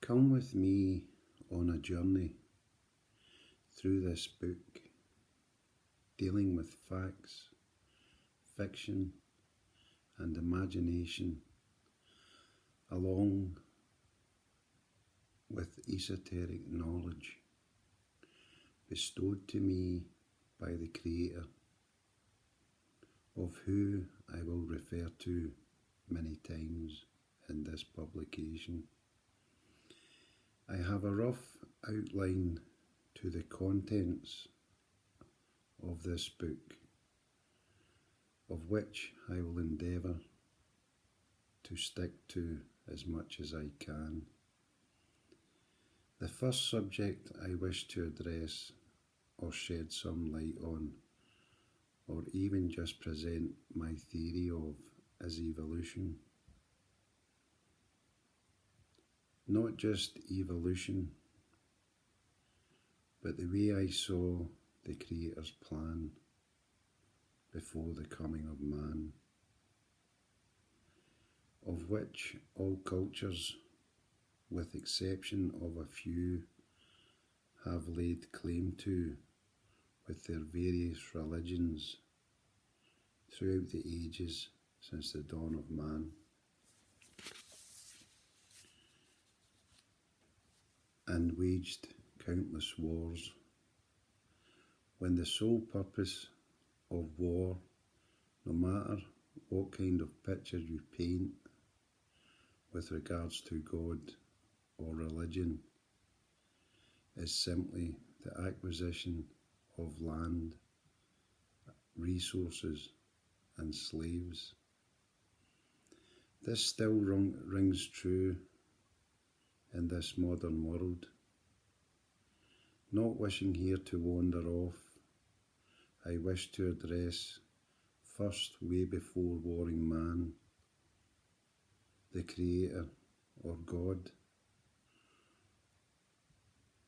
Come with me on a journey through this book, dealing with facts, fiction, and imagination, along with esoteric knowledge bestowed to me by the Creator, of who I will refer to many times in this publication. I have a rough outline to the contents of this book, of which I will endeavour to stick to as much as I can. The first subject I wish to address or shed some light on, or even just present my theory of, is evolution. Not just evolution, but the way I saw the Creator's plan before the coming of man, of which all cultures, with exception of a few, have laid claim to with their various religions throughout the ages since the dawn of man. And waged countless wars, when the sole purpose of war, no matter what kind of picture you paint with regards to God or religion, is simply the acquisition of land, resources and slaves. This still rings true in this modern world. Not wishing here to wander off, I wish to address first, way before warring man, the Creator or God,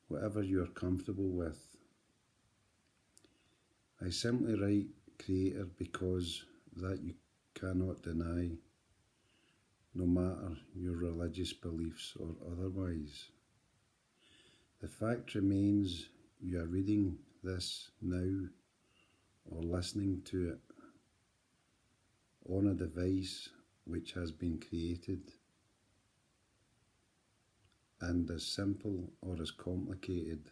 whatever you are comfortable with. I simply write Creator because that you cannot deny, no matter your religious beliefs or otherwise. The fact remains you are reading this now or listening to it on a device which has been created, and as simple or as complicated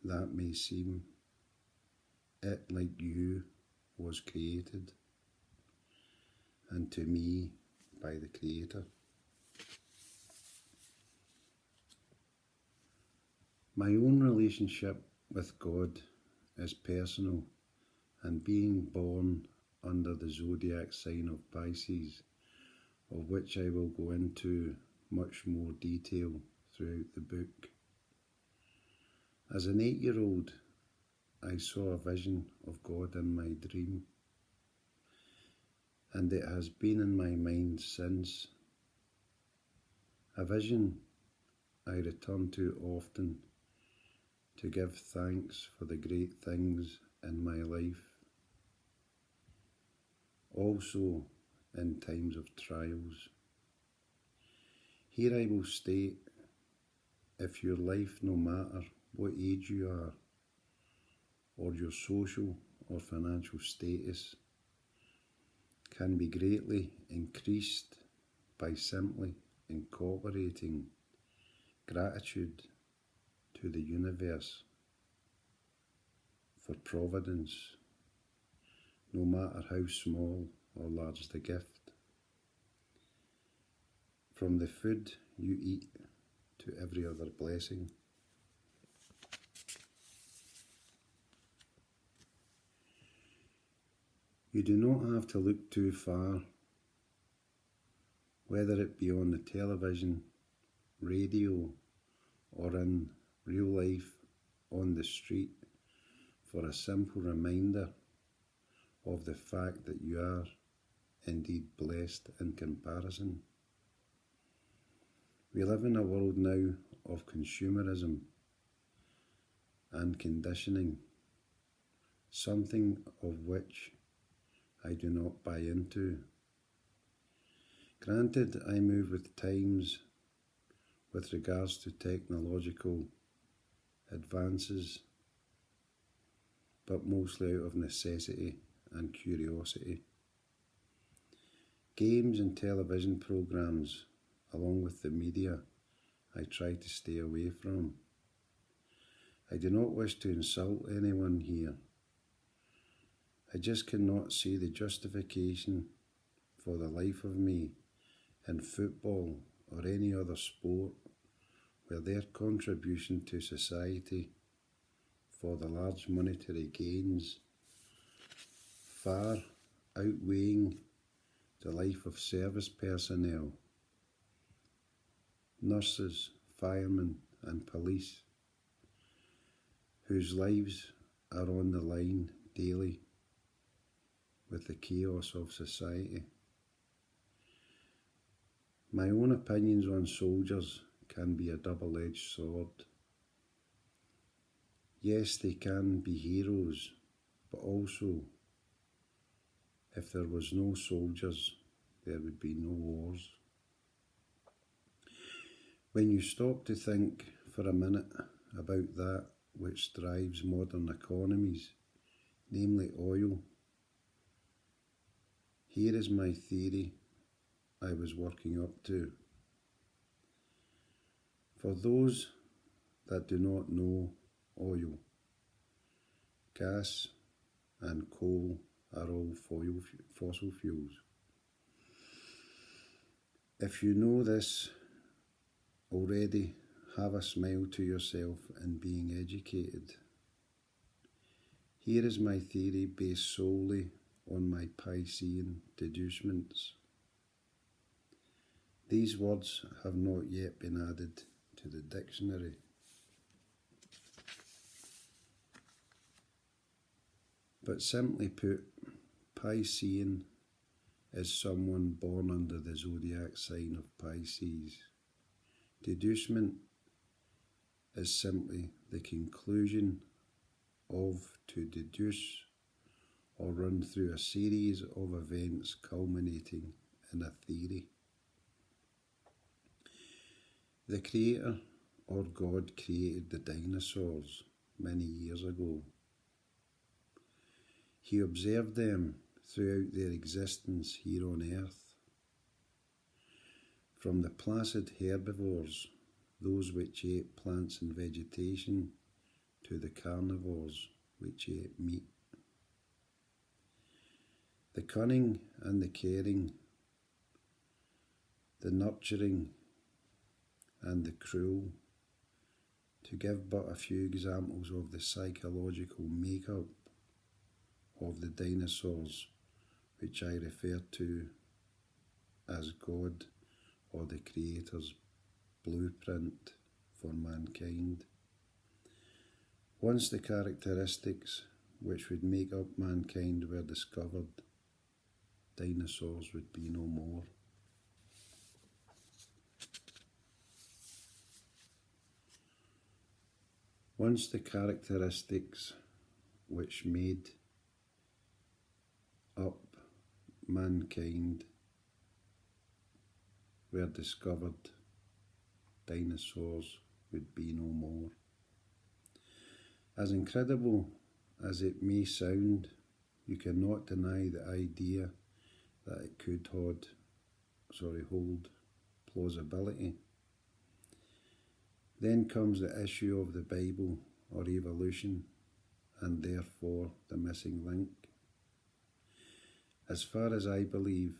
that may seem, it, like you, was created, and to me by the Creator. My own relationship with God is personal, and being born under the zodiac sign of Pisces, of which I will go into much more detail throughout the book. As an 8-year-old, I saw a vision of God in my dream, and it has been in my mind since. A vision I return to often to give thanks for the great things in my life, also in times of trials. Here I will state, if your life, no matter what age you are, or your social or financial status, can be greatly increased by simply incorporating gratitude to the universe for providence, no matter how small or large the gift. From the food you eat to every other blessing. You do not have to look too far, whether it be on the television, radio, or in real life on the street, for a simple reminder of the fact that you are indeed blessed in comparison. We live in a world now of consumerism and conditioning, something of which I do not buy into. Granted, I move with times with regards to technological advances, but mostly out of necessity and curiosity. Games and television programs, along with the media, I try to stay away from. I do not wish to insult anyone here. I just cannot see the justification for the life of me in football or any other sport where their contribution to society for the large monetary gains far outweighing the life of service personnel, nurses, firemen and police, whose lives are on the line daily with the chaos of society. My own opinions on soldiers can be a double-edged sword. Yes, they can be heroes, but also, if there was no soldiers, there would be no wars. When you stop to think for a minute about that which drives modern economies, namely oil, here is my theory I was working up to. For those that do not know oil, gas and coal are all fossil fuels. If you know this already, have a smile to yourself in being educated. Here is my theory based solely on my Piscean deducements. These words have not yet been added to the dictionary. But simply put, Piscean is someone born under the zodiac sign of Pisces. Deducement is simply the conclusion of, to deduce or run through a series of events culminating in a theory. The Creator or God created the dinosaurs many years ago. He observed them throughout their existence here on earth. From the placid herbivores, those which ate plants and vegetation, to the carnivores which ate meat. The cunning and the caring, the nurturing and the cruel, to give but a few examples of the psychological makeup of the dinosaurs which I refer to as God or the Creator's blueprint for mankind. Once the characteristics which would make up mankind were discovered, dinosaurs would be no more. Once the characteristics which made up mankind were discovered, dinosaurs would be no more. As incredible as it may sound, you cannot deny the idea that it could hold plausibility. Then comes the issue of the Bible or evolution, and therefore the missing link. As far as I believe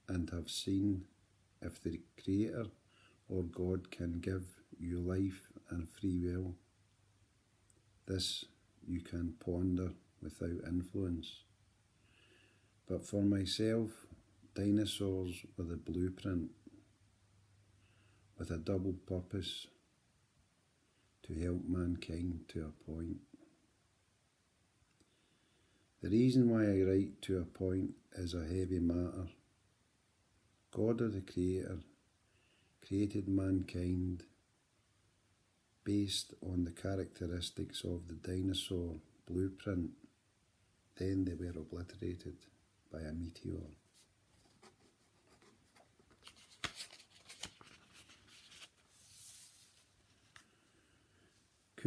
and have seen, if the Creator or God can give you life and free will, this you can ponder without influence. But for myself, dinosaurs were the blueprint, with a double purpose, to help mankind to a point. The reason why I write to a point is a heavy matter. God or the Creator created mankind based on the characteristics of the dinosaur blueprint. Then they were obliterated by a meteor.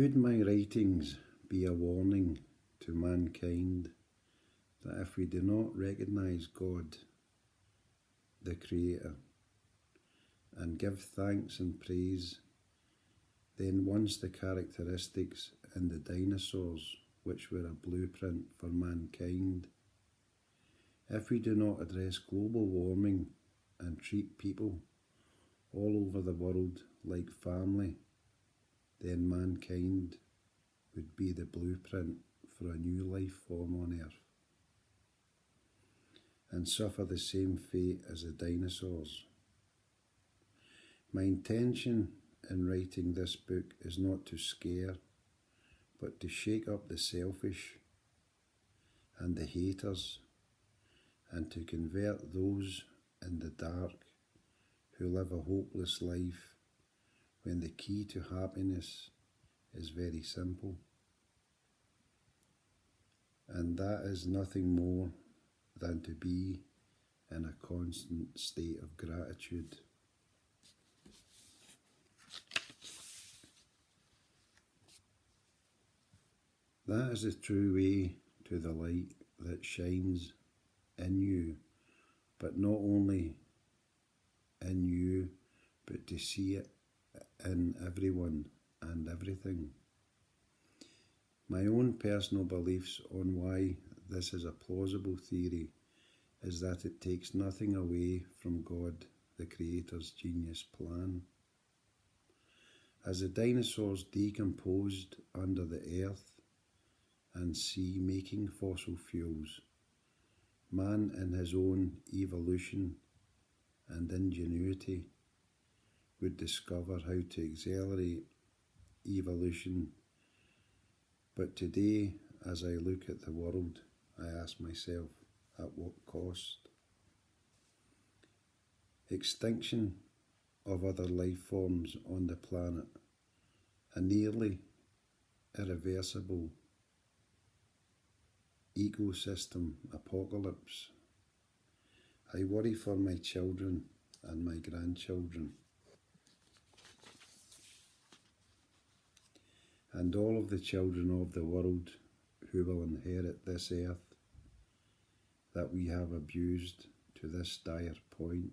Could my writings be a warning to mankind that if we do not recognise God, the Creator, and give thanks and praise, then once the characteristics in the dinosaurs, which were a blueprint for mankind, if we do not address global warming and treat people all over the world like family, then mankind would be the blueprint for a new life form on Earth and suffer the same fate as the dinosaurs. My intention in writing this book is not to scare, but to shake up the selfish and the haters, and to convert those in the dark who live a hopeless life when the key to happiness is very simple. And that is nothing more than to be in a constant state of gratitude. That is the true way to the light that shines in you, but not only in you, but to see it in everyone and everything. My own personal beliefs on why this is a plausible theory is that it takes nothing away from God, the Creator's genius plan. As the dinosaurs decomposed under the earth and sea making fossil fuels, man in his own evolution and ingenuity would discover how to accelerate evolution. But today, as I look at the world, I ask myself, at what cost? Extinction of other life forms on the planet, a nearly irreversible ecosystem apocalypse. I worry for my children and my grandchildren, and all of the children of the world who will inherit this earth that we have abused to this dire point.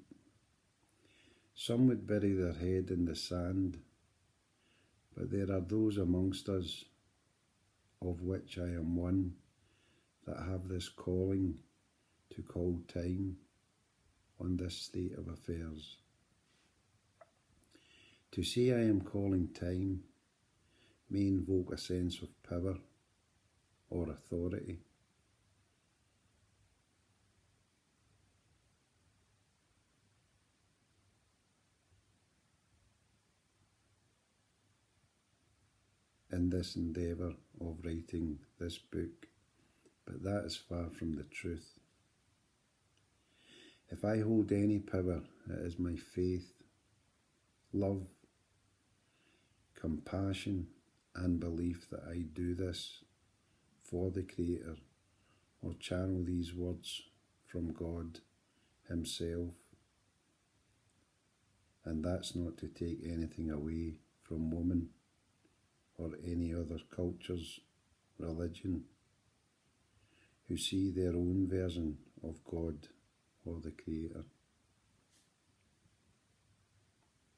Some would bury their head in the sand, but there are those amongst us, of which I am one, that have this calling to call time on this state of affairs. To say I am calling time may invoke a sense of power or authority. In this endeavour of writing this book, but that is far from the truth. If I hold any power, it is my faith, love, compassion, and belief that I do this for the Creator, or channel these words from God Himself. And that's not to take anything away from woman or any other culture's religion, who see their own version of God or the Creator.